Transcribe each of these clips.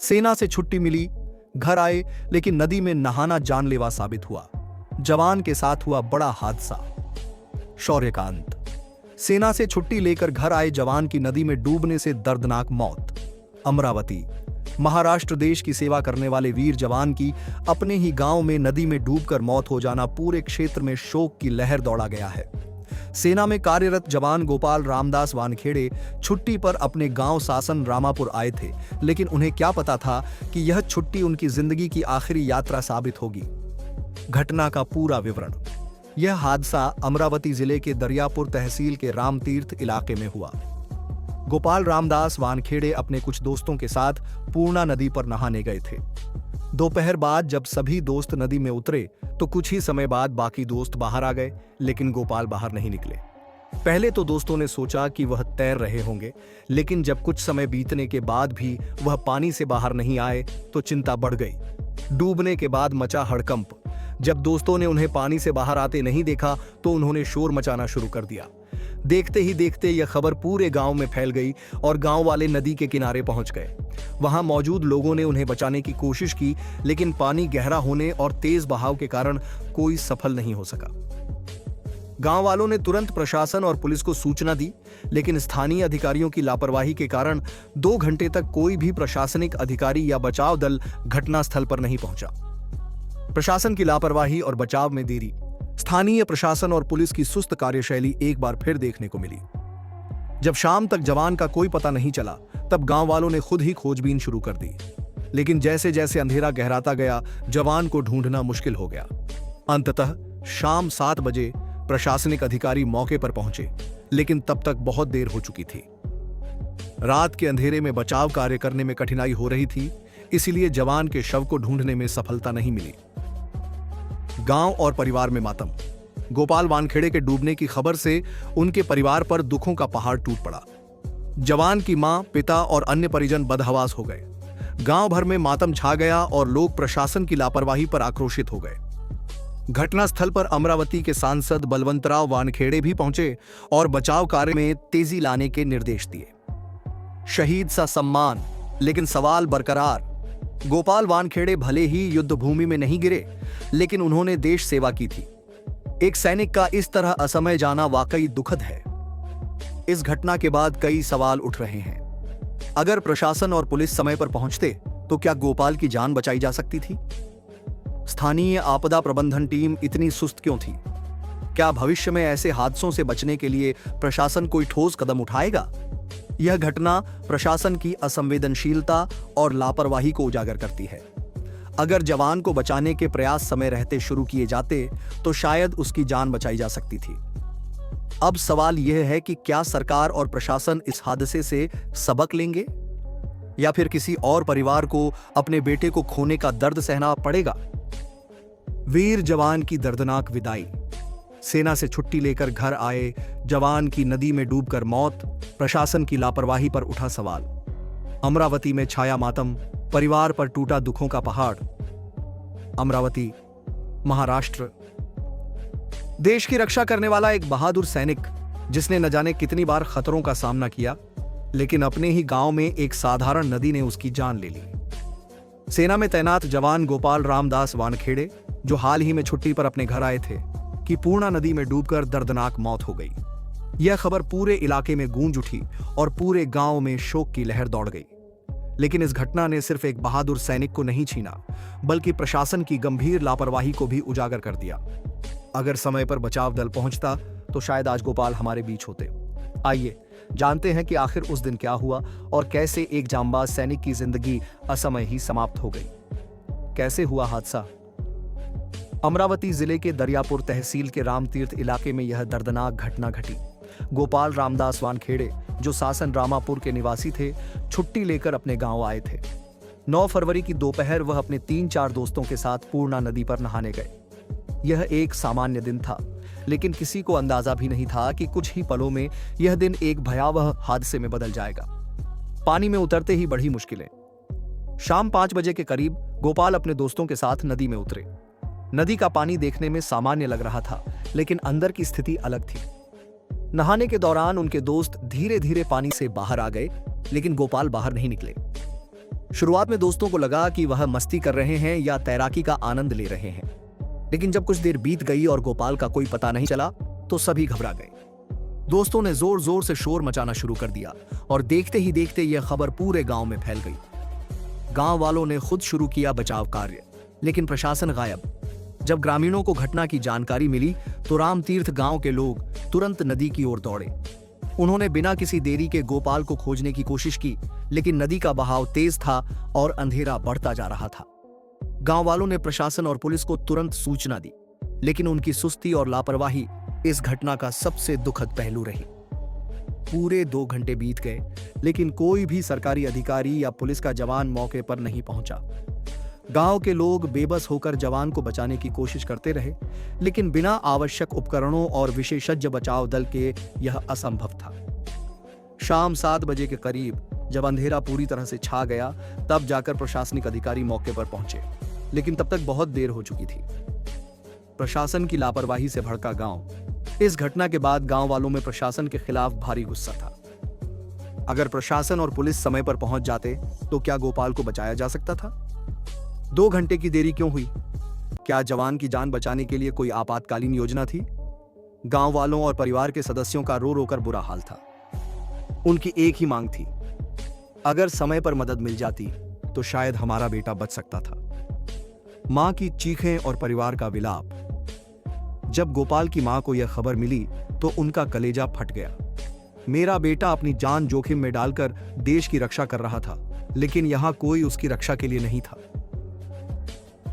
सेना से छुट्टी मिली, घर आए, लेकिन नदी में नहाना जानलेवा साबित हुआ। जवान के साथ हुआ बड़ा हादसा। शौर्यकांत। सेना से छुट्टी लेकर घर आए जवान की नदी में डूबने से दर्दनाक मौत। अमरावती, महाराष्ट्र देश की सेवा करने वाले वीर जवान की अपने ही गांव में नदी में डूबकर मौत हो जाना पूरे क्षेत्र में शोक की लहर दौड़ा गया है। सेना में कार्यरत जवान गोपाल रामदास वानखेड़े छुट्टी पर अपने गांव सासन रामापुर आए थे, लेकिन उन्हें क्या पता था कि यह छुट्टी उनकी जिंदगी की आखिरी यात्रा साबित होगी। घटना का पूरा विवरण। यह हादसा अमरावती जिले के दरियापुर तहसील के रामतीर्थ इलाके में हुआ। गोपाल रामदास वानखेड़े अपने कुछ दोस्तों के साथ पूर्णा नदी पर नहाने गए थे। दोपहर बाद जब सभी दोस्त नदी में उतरे तो कुछ ही समय बाद बाकी दोस्त बाहर आ गए, लेकिन गोपाल बाहर नहीं निकले। पहले तो दोस्तों ने सोचा कि वह तैर रहे होंगे, लेकिन जब कुछ समय बीतने के बाद भी वह पानी से बाहर नहीं आए तो चिंता बढ़ गई। डूबने के बाद मचा हड़कंप। जब दोस्तों ने उन्हें पानी से बाहर आते नहीं देखा तो उन्होंने शोर मचाना शुरू कर दिया। देखते ही देखते यह खबर पूरे गांव में फैल गई और गांव वाले नदी के किनारे पहुंच गए। वहां मौजूद लोगों ने उन्हें बचाने की कोशिश की, लेकिन पानी गहरा होने और तेज बहाव के कारण कोई सफल नहीं हो सका। गांव वालों ने तुरंत प्रशासन और पुलिस को सूचना दी, लेकिन स्थानीय अधिकारियों की लापरवाही के कारण 2 घंटे तक कोई भी प्रशासनिक अधिकारी या बचाव दल घटनास्थल पर नहीं पहुंचा। प्रशासन की लापरवाही और बचाव में देरी, स्थानीय प्रशासन और पुलिस की सुस्त कार्यशैली एक बार फिर देखने को मिली। जब शाम तक जवान का कोई पता नहीं चला, तब गांव वालों ने खुद ही खोजबीन शुरू कर दी, लेकिन जैसे जैसे अंधेरा गहराता गया, जवान को ढूंढना मुश्किल हो गया। अंततः शाम 7 बजे प्रशासनिक अधिकारी मौके पर पहुंचे, लेकिन तब तक बहुत देर हो चुकी थी। रात के अंधेरे में बचाव कार्य करने में कठिनाई हो रही थी, इसलिए जवान के शव को ढूंढने में सफलता नहीं मिली। गांव और परिवार में मातम। गोपाल वानखेड़े के डूबने की खबर से उनके परिवार पर दुखों का पहाड़ टूट पड़ा। जवान की मां, पिता और अन्य परिजन बदहवास हो गए। गांव भर में मातम छा गया और लोग प्रशासन की लापरवाही पर आक्रोशित हो गए। घटनास्थल पर अमरावती के सांसद बलवंतराव वानखेड़े भी पहुंचे और बचाव कार्य में तेजी लाने के निर्देश दिए। शहीद सा सम्मान, लेकिन सवाल बरकरार। गोपाल वानखेड़े भले ही युद्ध भूमि में नहीं गिरे, लेकिन उन्होंने देश सेवा की थी। एक सैनिक का इस तरह असमय जाना वाकई दुखद है। इस घटना के बाद कई सवाल उठ रहे हैं। अगर प्रशासन और पुलिस समय पर पहुंचते तो क्या गोपाल की जान बचाई जा सकती थी? स्थानीय आपदा प्रबंधन टीम इतनी सुस्त क्यों थी? क्या भविष्य में ऐसे हादसों से बचने के लिए प्रशासन कोई ठोस कदम उठाएगा? यह घटना प्रशासन की असंवेदनशीलता और लापरवाही को उजागर करती है। अगर जवान को बचाने के प्रयास समय रहते शुरू किए जाते तो शायद उसकी जान बचाई जा सकती थी। अब सवाल यह है कि क्या सरकार और प्रशासन इस हादसे से सबक लेंगे, या फिर किसी और परिवार को अपने बेटे को खोने का दर्द सहना पड़ेगा? वीर जवान की दर्दनाक विदाई। सेना से छुट्टी लेकर घर आए जवान की नदी में डूबकर मौत, प्रशासन की लापरवाही पर उठा सवाल। अमरावती में छाया मातम, परिवार पर टूटा दुखों का पहाड़। अमरावती, महाराष्ट्र। देश की रक्षा करने वाला एक बहादुर सैनिक, जिसने न जाने कितनी बार खतरों का सामना किया, लेकिन अपने ही गांव में एक साधारण नदी ने उसकी जान ले ली। सेना में तैनात जवान गोपाल रामदास वानखेड़े, जो हाल ही में छुट्टी पर अपने घर आए थे, कि पूर्णा नदी में डूबकर दर्दनाक मौत हो गई। यह खबर पूरे इलाके में गूंज उठी और पूरे गांव में शोक की लहर दौड़ गई। लेकिन इस घटना ने सिर्फ एक बहादुर सैनिक को नहीं छीना, बल्कि प्रशासन की गंभीर लापरवाही को भी उजागर कर दिया। अगर समय पर बचाव दल पहुंचता तो शायद आज गोपाल हमारे बीच होते। आइए जानते हैं कि आखिर उस दिन क्या हुआ और कैसे एक जांबाज सैनिक की जिंदगी असमय ही समाप्त हो गई। कैसे हुआ हादसा? अमरावती जिले के दरियापुर तहसील के रामतीर्थ इलाके में यह दर्दनाक घटना घटी। गोपाल रामदास वानखेड़े, जो सासन रामापुर के निवासी थे, छुट्टी लेकर अपने गांव आए थे। 9 फरवरी की दोपहर वह अपने 3-4 दोस्तों के साथ पूर्णा नदी पर नहाने गए। यह एक सामान्य दिन था, लेकिन किसी को अंदाजा भी नहीं था कि कुछ ही पलों में यह दिन एक भयावह हादसे में बदल जाएगा। पानी में उतरते ही बढ़ी मुश्किलें। शाम 5 बजे के करीब गोपाल अपने दोस्तों के साथ नदी में उतरे। नदी का पानी देखने में सामान्य लग रहा था, लेकिन अंदर की स्थिति अलग थी। नहाने के दौरान उनके दोस्त धीरे धीरे पानी से बाहर आ गए, लेकिन गोपाल बाहर नहीं निकले। शुरुआत में दोस्तों को लगा कि वह मस्ती कर रहे हैं या तैराकी का आनंद ले रहे हैं, लेकिन जब कुछ देर बीत गई और गोपाल का कोई पता नहीं चला तो सभी घबरा गए। दोस्तों ने जोर जोर से शोर मचाना शुरू कर दिया और देखते ही देखते यह खबर पूरे गांव में फैल गई। गांव वालों ने खुद शुरू किया बचाव कार्य, लेकिन प्रशासन गायब। जब ग्रामीणों को घटना की जानकारी मिली तो रामतीर्थ गांव के लोग तुरंत नदी की ओर दौड़े। उन्होंने बिना किसी देरी के गोपाल को खोजने की कोशिश की, लेकिन नदी का बहाव तेज था और अंधेरा बढ़ता जा रहा था। गांव वालों ने प्रशासन और पुलिस को तुरंत सूचना दी, लेकिन उनकी सुस्ती और लापरवाही इस घटना का सबसे दुखद पहलू रही। पूरे 2 घंटे बीत गए, लेकिन कोई भी सरकारी अधिकारी या पुलिस का जवान मौके पर नहीं पहुंचा। गांव के लोग बेबस होकर जवान को बचाने की कोशिश करते रहे, लेकिन बिना आवश्यक उपकरणों और विशेषज्ञ बचाव दल के यह असंभव था। शाम 7 बजे के करीब जब अंधेरा पूरी तरह से छा गया, तब जाकर प्रशासनिक अधिकारी मौके पर पहुंचे, लेकिन तब तक बहुत देर हो चुकी थी। प्रशासन की लापरवाही से भड़का गांव। इस घटना के बाद गांव वालों में प्रशासन के खिलाफ भारी गुस्सा था। अगर प्रशासन और पुलिस समय पर पहुंच जाते तो क्या गोपाल को बचाया जा सकता था? 2 घंटे की देरी क्यों हुई? क्या जवान की जान बचाने के लिए कोई आपातकालीन योजना थी? गांव वालों और परिवार के सदस्यों का रो रो कर बुरा हाल था। उनकी एक ही मांग थी, अगर समय पर मदद मिल जाती तो शायद हमारा बेटा बच सकता था। मां की चीखें और परिवार का विलाप। जब गोपाल की मां को यह खबर मिली तो उनका कलेजा फट गया। मेरा बेटा अपनी जान जोखिम में डालकर देश की रक्षा कर रहा था, लेकिन यहां कोई उसकी रक्षा के लिए नहीं था।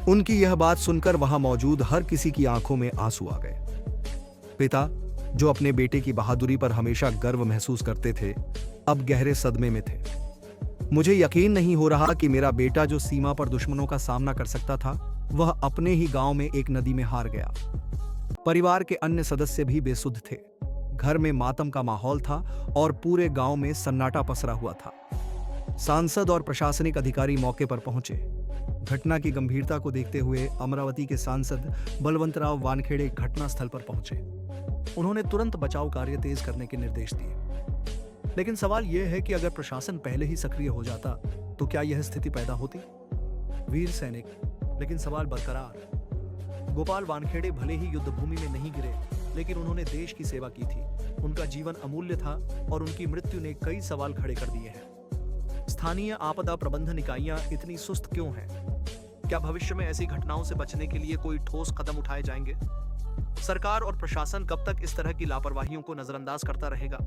उनकी यह बात सुनकर वहां मौजूद हर किसी की आंखों में आंसू आ गए। पिता, जो अपने बेटे की बहादुरी पर हमेशा गर्व महसूस करते थे, अब गहरे सदमे में थे। मुझे यकीन नहीं हो रहा कि मेरा बेटा, जो सीमा पर दुश्मनों का सामना कर सकता था, वह अपने ही गांव में एक नदी में हार गया। परिवार के अन्य सदस्य भी बेसुध थे। घर में मातम का माहौल था और पूरे गांव में सन्नाटा पसरा हुआ था। सांसद और प्रशासनिक अधिकारी मौके पर पहुंचे। घटना की गंभीरता को देखते हुए अमरावती के सांसद बलवंतराव वानखेड़े घटनास्थल पर पहुंचे। उन्होंने तुरंत बचाव कार्य तेज करने के निर्देश दिए। लेकिन सवाल यह है कि अगर प्रशासन पहले ही सक्रिय हो जाता तो क्या यह स्थिति पैदा होती? वीर सैनिक, लेकिन सवाल बरकरार। गोपाल वानखेड़े भले ही युद्ध भूमि में नहीं गिरे, लेकिन उन्होंने देश की सेवा की थी। उनका जीवन अमूल्य था और उनकी मृत्यु ने कई सवाल खड़े कर दिए हैं। स्थानीय आपदा प्रबंधन इकाइयां इतनी सुस्त क्यों हैं? क्या भविष्य में ऐसी घटनाओं से बचने के लिए कोई ठोस कदम उठाए जाएंगे? सरकार और प्रशासन कब तक इस तरह की लापरवाहियों को नजरअंदाज करता रहेगा?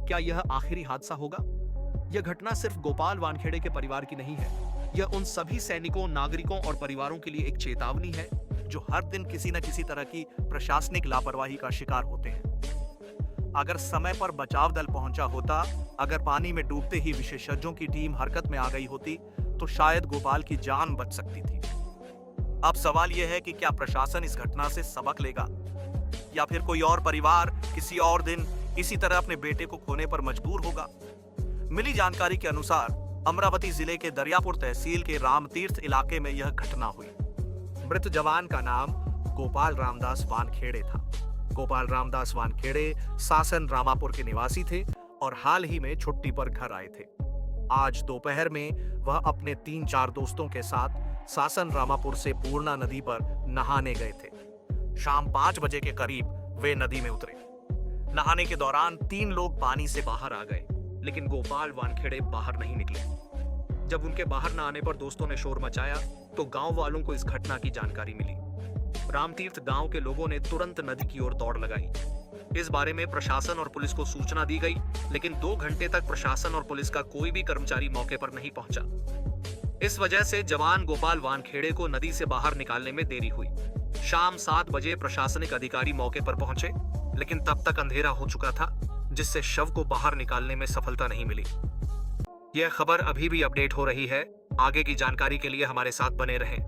क्या यह आखिरी हादसा होगा? यह घटना सिर्फ गोपाल वानखेड़े के परिवार की नहीं है, यह उन सभी सैनिकों, नागरिकों और परिवारों के लिए एक चेतावनी है जो हर दिन किसी न किसी तरह की प्रशासनिक लापरवाही का शिकार होते हैं। अगर समय पर बचाव दल पहुंचा होता, अगर पानी में डूबते ही विशेषज्ञों की टीम हरकत में आ गई होती, तो शायद गोपाल की जान बच सकती थी। अब सवाल यह है कि क्या प्रशासन इस घटना से सबक लेगा, या फिर कोई और परिवार किसी और दिन इसी तरह अपने बेटे को खोने पर मजबूर होगा? मिली जानकारी के अनुसार अमरावती जिले के दरियापुर तहसील के रामतीर्थ इलाके में यह घटना हुई। मृत जवान का नाम गोपाल रामदास वानखेड़े था। गोपाल रामदास वानखेड़े सासन रामापुर के निवासी थे और हाल ही में छुट्टी पर घर आए थे। आज दोपहर में वह अपने 3-4 दोस्तों के साथ सासन रामापुर से पूर्णा नदी पर नहाने गए थे। शाम 5 बजे के करीब वे नदी में उतरे। नहाने के दौरान 3 लोग पानी से बाहर आ गए, लेकिन गोपाल वानखेड़े बाहर नहीं निकले। जब उनके बाहर न आने पर दोस्तों ने शोर मचाया तो गांव वालों को इस घटना की जानकारी मिली। रामतीर्थ गांव के लोगों ने तुरंत नदी की ओर दौड़ लगाई। इस बारे में प्रशासन और पुलिस को सूचना दी गई, लेकिन 2 घंटे तक प्रशासन और पुलिस का कोई भी कर्मचारी मौके पर नहीं पहुंचा। इस वजह से जवान गोपाल वानखेड़े को नदी से बाहर निकालने में देरी हुई। शाम 7 बजे प्रशासनिक अधिकारी मौके पर पहुंचे, लेकिन तब तक अंधेरा हो चुका था, जिससे शव को बाहर निकालने में सफलता नहीं मिली। यह खबर अभी भी अपडेट हो रही है। आगे की जानकारी के लिए हमारे साथ बने रहें।